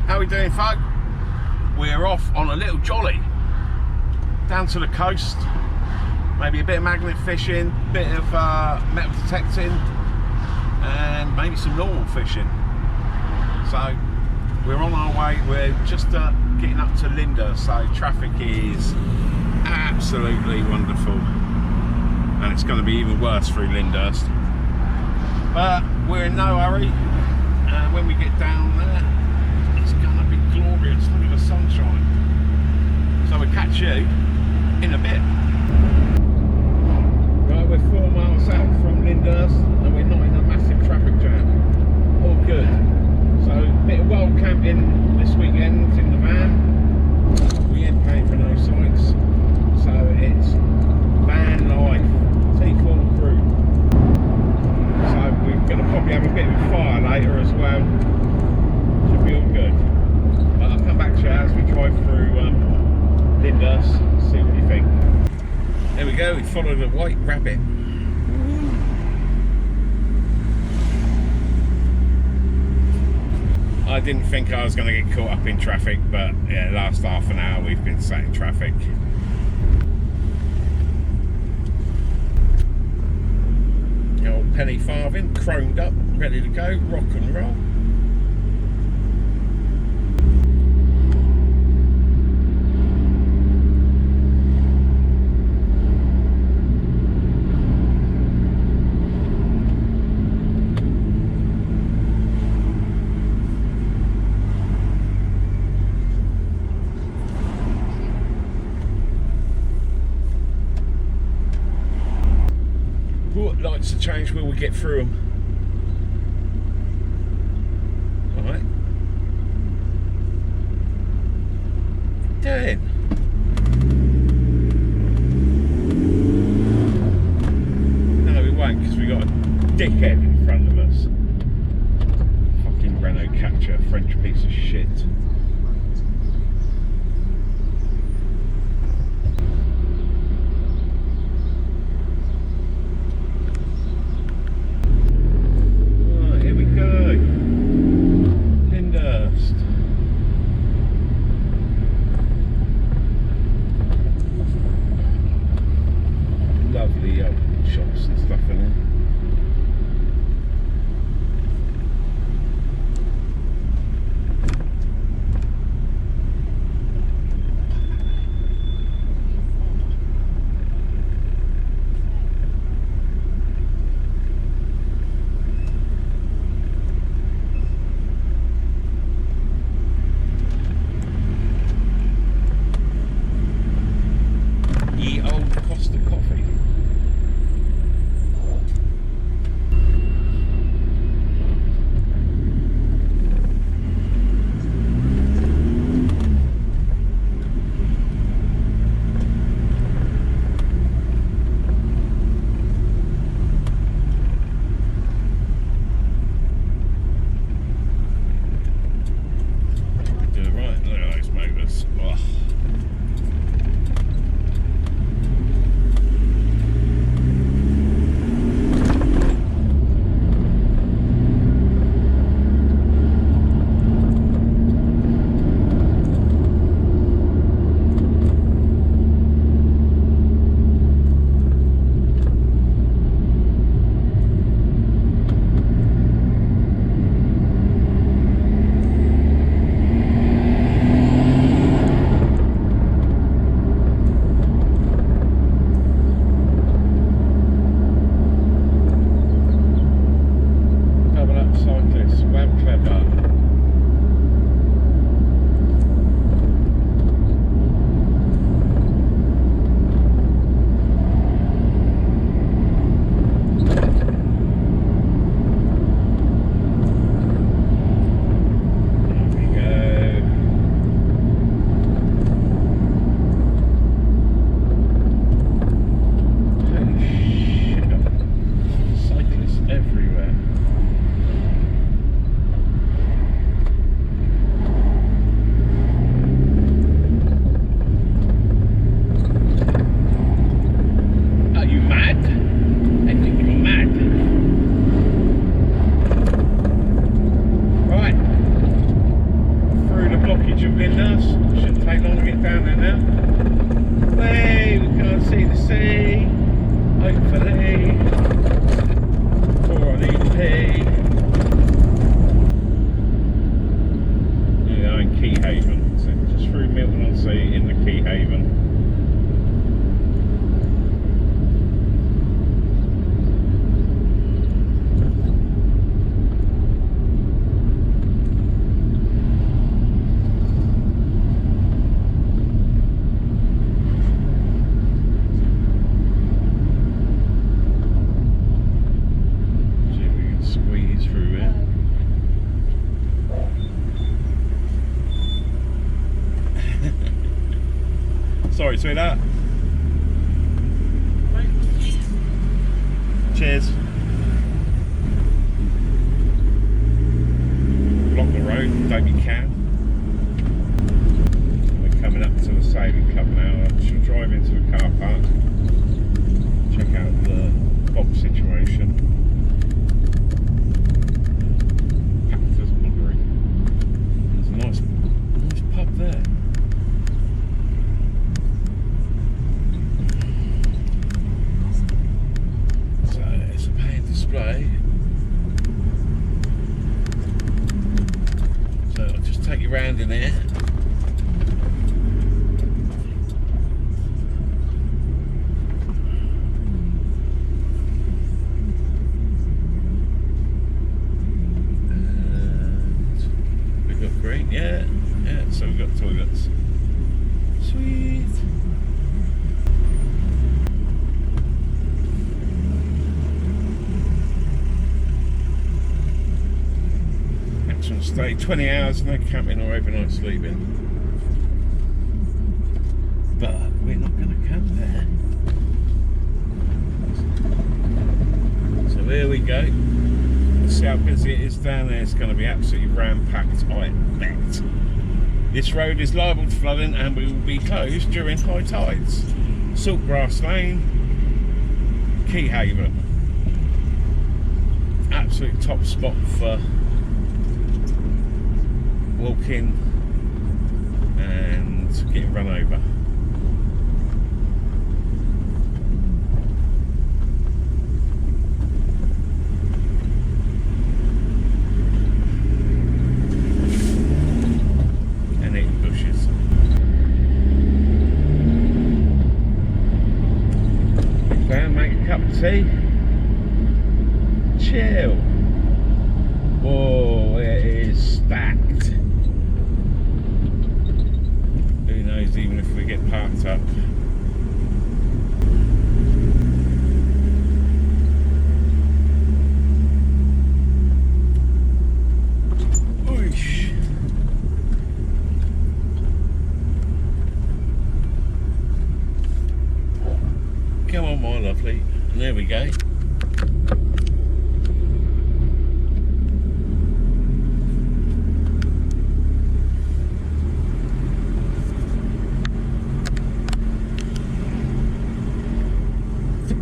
How we doing, folk? We're off on a little jolly down to the coast. Maybe a bit of magnet fishing, bit of metal detecting, and maybe some normal fishing. So we're on our way. We're just getting up to Linda, so traffic is absolutely wonderful, and it's going to be even worse through Lyndhurst. But we're in no hurry, and when we get down there, it's going to be glorious. Look at the sunshine. So we'll catch you in a bit. Right, we're 4 miles out from Lyndhurst, and we're not in a massive traffic jam. All good. So a bit of wild camping this weekend in the van. We ain't paying for no sites. So it's VanLife T4 crew. So we're going to probably have a bit of a fire later as well. Should be all good. But I'll come back to you as we drive through Lyndhurst, see what you think. There we go, we followed a white rabbit. I didn't think I was going to get caught up in traffic, but yeah, last half an hour we've been sat in traffic. The old penny farthing, chromed up, ready to go, rock and roll. What lights to change will we get through them? Alright. Doing. No, we won't, because we got a dickhead in front of us. Fucking Renault Capture, French piece of shit. Lovely shops and stuff in there. bridge of Linders. Shouldn't take long to get down there now. Way, we can't see the sea. Hopefully. Before I need to pee. We are in Keyhaven. So just through Milton on Sea in the Keyhaven. Sorry, sweetheart. Cheers. Block the road, don't you can. We're coming up to the Sailing Club now. I should drive into the car park. Check out the box situation. Packed as buggery. There's a nice pub there. Display. So I'll just take you round in here. And we've got green, yeah, so we've got toilets. Sweet. Stay 20 hours, no camping or overnight sleeping. But we're not going to camp there. So here we go. Let's see how busy it is down there. It's going to be absolutely ram-packed, I bet. This road is liable to flooding and we will be closed during high tides. Saltgrass Lane, Keyhaven. Absolute top spot for walking and getting run over. And eating bushes. Down, make a cup of tea. Chill. Whoa, it is stacked. Even if we get parked up. Oosh. Come on, my lovely. And there we go.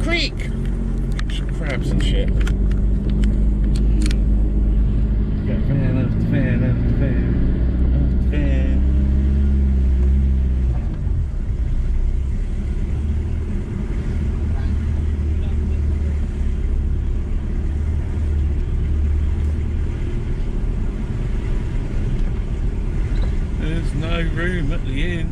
Creek! Some crabs and shit. Got van after van after van after van. There's no room at the inn.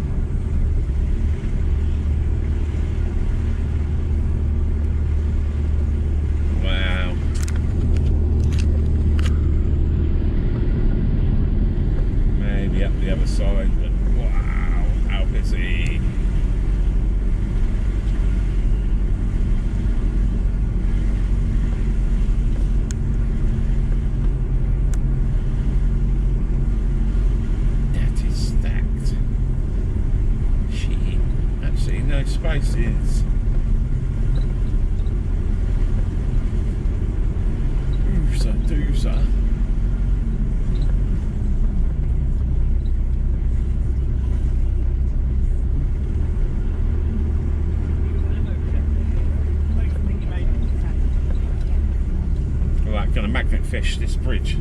Up the other side, but wow, how busy. That is stacked. Shit, absolutely no spaces. Doozer. Going to magnet fish this bridge.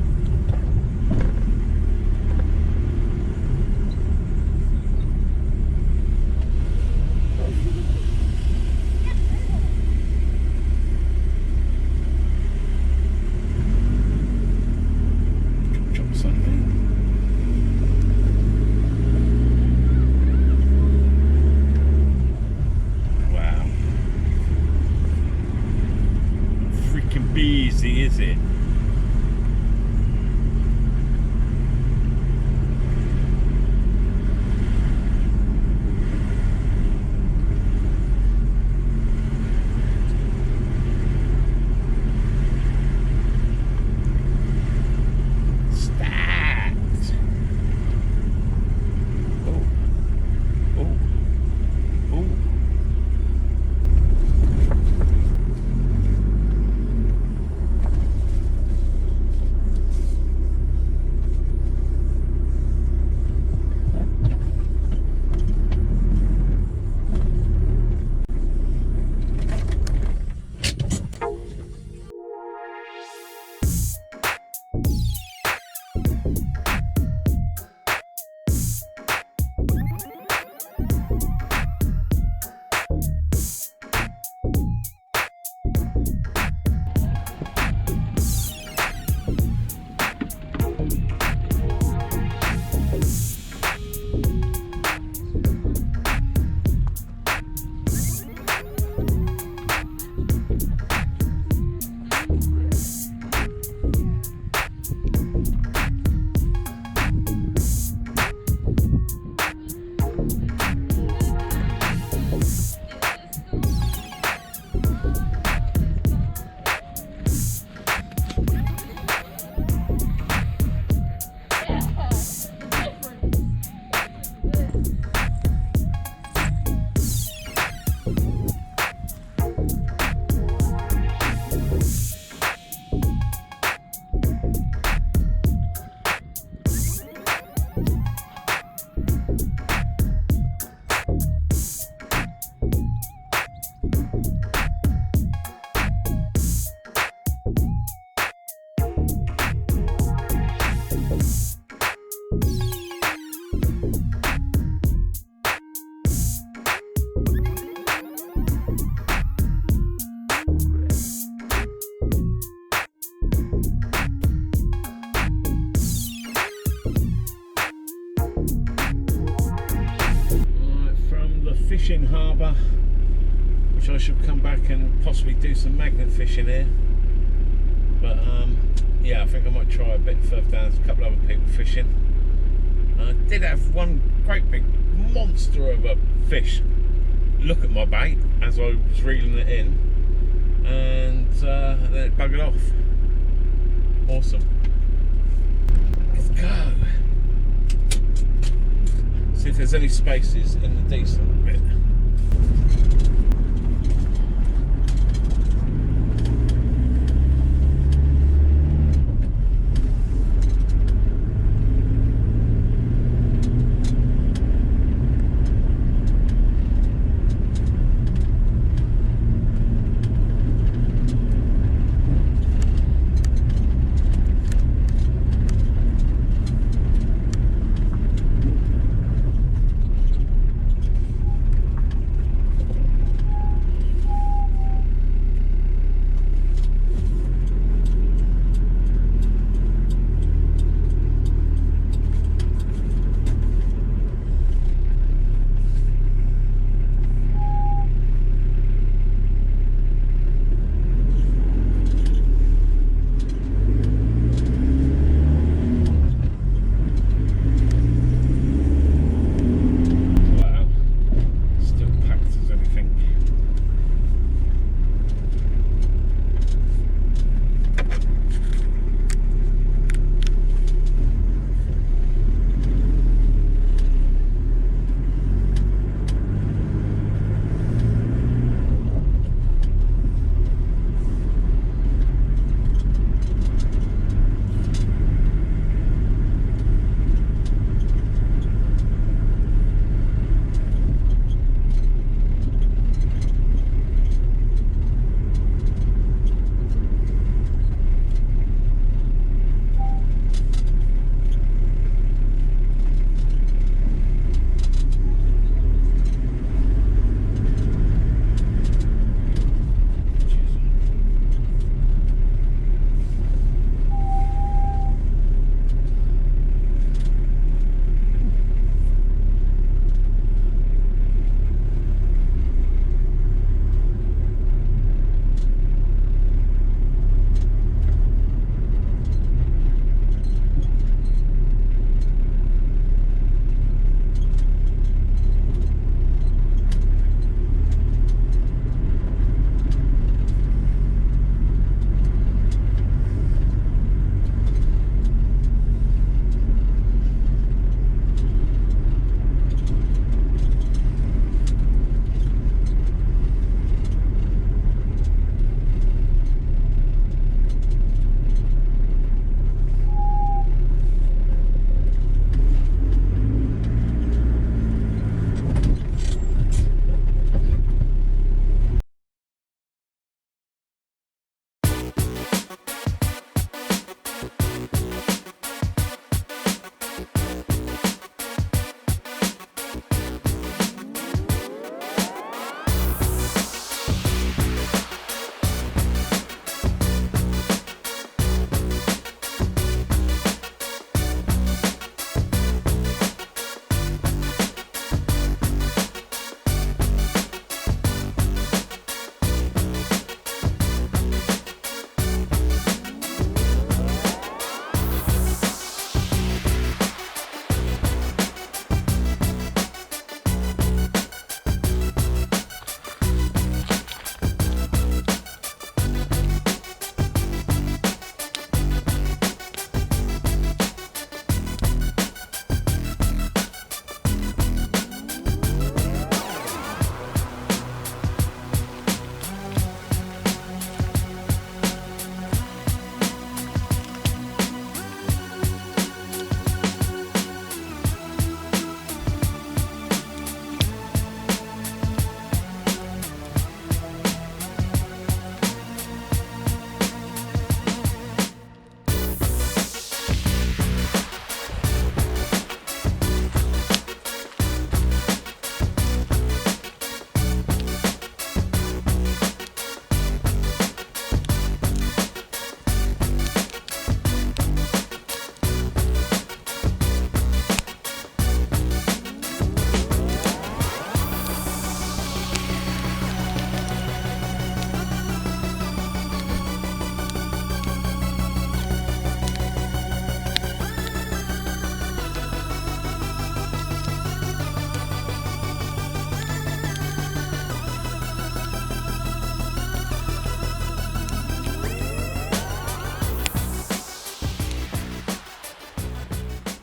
Fishing harbour, which I should come back and possibly do some magnet fishing here, but yeah, I think I might try a bit further down. There's a couple of other people fishing. I did have one great big monster of a fish look at my bait as I was reeling it in, and then it buggered off. Awesome. Let's go. See if there's any spaces in the decent bit.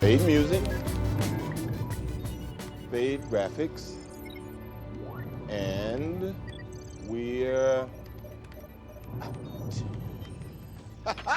Fade music, fade graphics, and we're out.